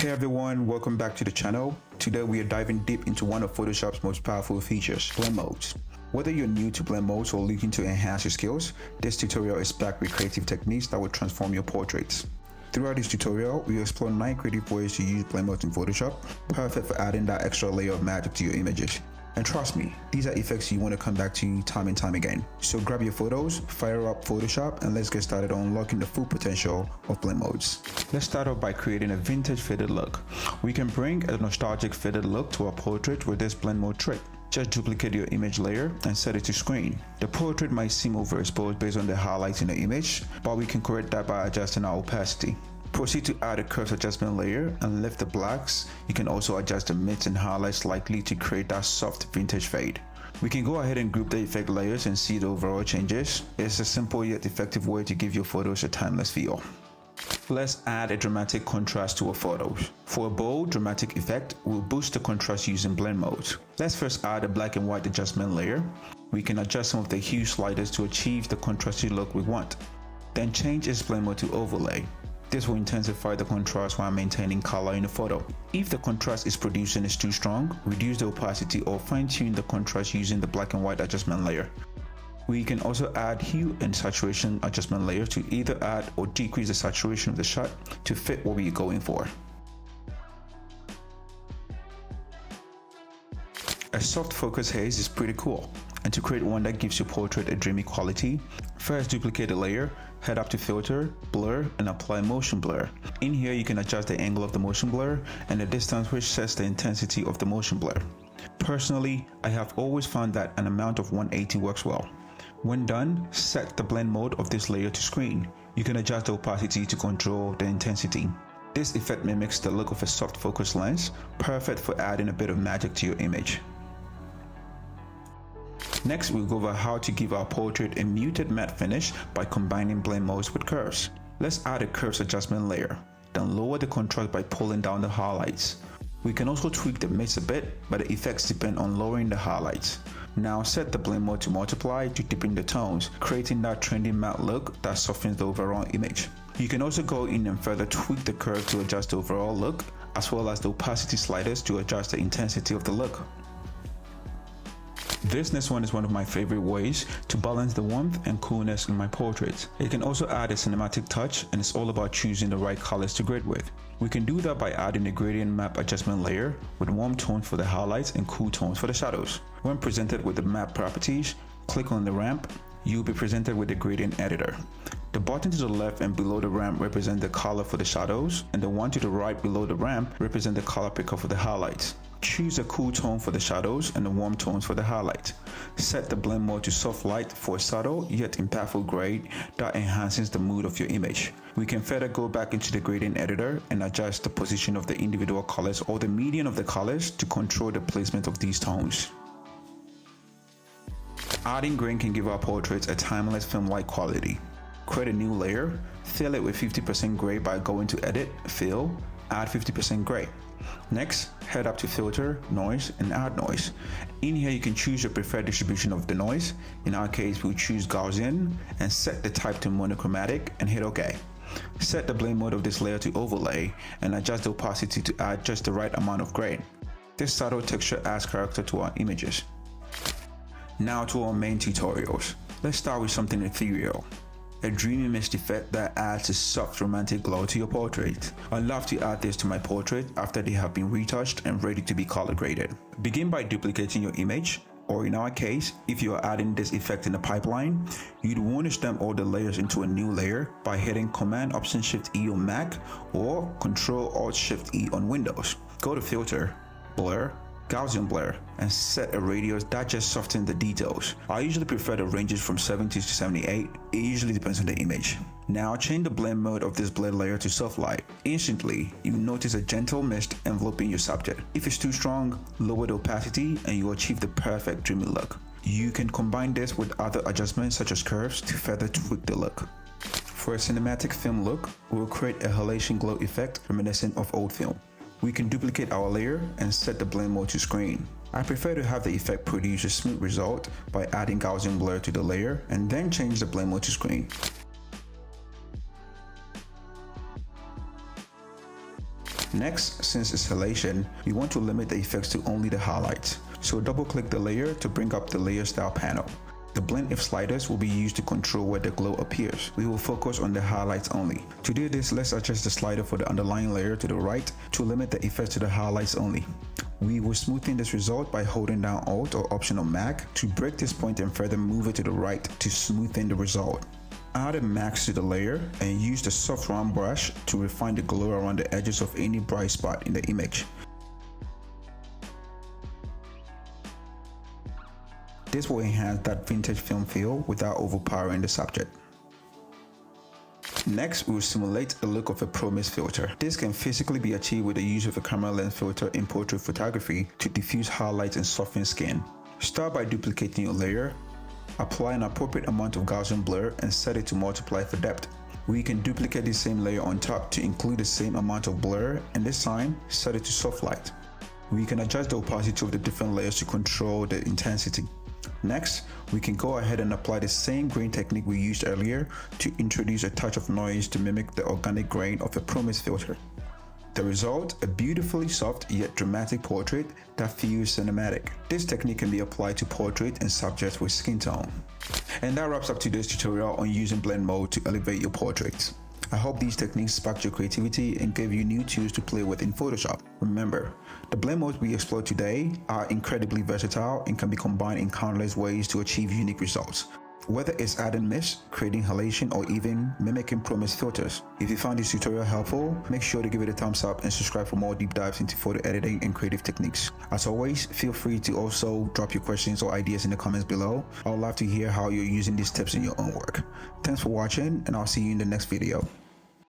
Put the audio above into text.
Hey everyone, welcome back to the channel. Today we are diving deep into one of Photoshop's most powerful features, blend modes. Whether you're new to blend modes or looking to enhance your skills, this tutorial is packed with creative techniques that will transform your portraits. Throughout this tutorial, we explore 9 creative ways to use blend modes in Photoshop, perfect for adding that extra layer of magic to your images. And trust me, these are effects you want to come back to time and time again. So grab your photos, fire up Photoshop, and let's get started on unlocking the full potential of blend modes. Let's start off by creating a vintage faded look. We can bring a nostalgic faded look to our portrait with this blend mode trick. Just duplicate your image layer and set it to screen. The portrait might seem overexposed based on the highlights in the image, but we can correct that by adjusting our opacity. Proceed to add a curves adjustment layer and lift the blacks. You can also adjust the mids and highlights slightly to create that soft vintage fade. We can go ahead and group the effect layers and see the overall changes. It's a simple yet effective way to give your photos a timeless feel. Let's add a dramatic contrast to our photos. For a bold, dramatic effect, we'll boost the contrast using blend modes. Let's first add a black and white adjustment layer. We can adjust some of the hue sliders to achieve the contrasty look we want. Then change its blend mode to overlay. This will intensify the contrast while maintaining color in the photo. If the contrast is producing is too strong, reduce the opacity or fine-tune the contrast using the black and white adjustment layer. We can also add hue and saturation adjustment layers to either add or decrease the saturation of the shot to fit what we're going for. A soft focus haze is pretty cool, and to create one that gives your portrait a dreamy quality, first duplicate a layer, head up to filter, blur, and apply motion blur. In here you can adjust the angle of the motion blur and the distance which sets the intensity of the motion blur. Personally, I have always found that an amount of 180 works well. When done, set the blend mode of this layer to screen. You can adjust the opacity to control the intensity. This effect mimics the look of a soft focus lens, perfect for adding a bit of magic to your image. Next, we'll go over how to give our portrait a muted matte finish by combining blend modes with curves. Let's add a curves adjustment layer, then lower the contrast by pulling down the highlights. We can also tweak the mids a bit, but the effects depend on lowering the highlights. Now set the blend mode to multiply to deepen the tones, creating that trendy matte look that softens the overall image. You can also go in and further tweak the curve to adjust the overall look, as well as the opacity sliders to adjust the intensity of the look. This next one is one of my favorite ways to balance the warmth and coolness in my portraits. It can also add a cinematic touch, and it's all about choosing the right colors to grade with. We can do that by adding a gradient map adjustment layer with warm tones for the highlights and cool tones for the shadows. When presented with the map properties, click on the ramp. You'll be presented with the gradient editor. The button to the left and below the ramp represent the color for the shadows, and the one to the right below the ramp represent the color picker for the highlights. Choose a cool tone for the shadows and the warm tones for the highlight. Set the blend mode to soft light for a subtle yet impactful grade that enhances the mood of your image. We can further go back into the gradient editor and adjust the position of the individual colors or the median of the colors to control the placement of these tones. Adding grain can give our portraits a timeless film-like quality. Create a new layer, fill it with 50% gray by going to Edit, Fill, add 50% gray. Next, head up to Filter, Noise, and add noise. In here you can choose your preferred distribution of the noise. In our case, we'll choose Gaussian and set the type to monochromatic and hit OK. Set the blend mode of this layer to overlay and adjust the opacity to add just the right amount of grain. This subtle texture adds character to our images. Now to our main tutorials. Let's start with something ethereal. A dreamy mist effect that adds a soft romantic glow to your portrait. I love to add this to my portrait after they have been retouched and ready to be color graded. Begin by duplicating your image, or in our case, if you are adding this effect in the pipeline, you'd want to stamp all the layers into a new layer by hitting Command-Option-Shift-E on Mac or Control-Alt-Shift-E on Windows. Go to Filter, Blur, Gaussian blur, and set a radius that just softens the details. I usually prefer the ranges from 70 to 78. It usually depends on the image. Now change the blend mode of this blend layer to soft light. Instantly, you notice a gentle mist enveloping your subject. If it's too strong, lower the opacity and you'll achieve the perfect dreamy look. You can combine this with other adjustments such as curves to further tweak the look. For a cinematic film look, we'll create a halation glow effect reminiscent of old film. We can duplicate our layer and set the blend mode to screen. I prefer to have the effect produce a smooth result by adding Gaussian blur to the layer and then change the blend mode to screen. Next, since it's halation, we want to limit the effects to only the highlights. So double click the layer to bring up the layer style panel. The blend if sliders will be used to control where the glow appears. We will focus on the highlights only. To do this, let's adjust the slider for the underlying layer to the right to limit the effects to the highlights only. We will smoothen this result by holding down Alt or Option on Mac to break this point and further move it to the right to smoothen the result. Add a max to the layer and use the soft round brush to refine the glow around the edges of any bright spot in the image. This will enhance that vintage film feel without overpowering the subject. Next, we will simulate the look of a promise filter. This can physically be achieved with the use of a camera lens filter in portrait photography to diffuse highlights and soften skin. Start by duplicating your layer, apply an appropriate amount of Gaussian blur and set it to multiply for depth. We can duplicate the same layer on top to include the same amount of blur and this time set it to soft light. We can adjust the opacity of the different layers to control the intensity. Next, we can go ahead and apply the same grain technique we used earlier to introduce a touch of noise to mimic the organic grain of a promise filter. The result, a beautifully soft yet dramatic portrait that feels cinematic. This technique can be applied to portrait and subjects with skin tone. And that wraps up today's tutorial on using blend mode to elevate your portraits. I hope these techniques sparked your creativity and gave you new tools to play with in Photoshop. Remember, the blend modes we explored today are incredibly versatile and can be combined in countless ways to achieve unique results. Whether it's adding mist, creating halation, or even mimicking promise filters. If you found this tutorial helpful, make sure to give it a thumbs up and subscribe for more deep dives into photo editing and creative techniques. As always, feel free to also drop your questions or ideas in the comments below. I would love to hear how you're using these tips in your own work. Thanks for watching, and I'll see you in the next video.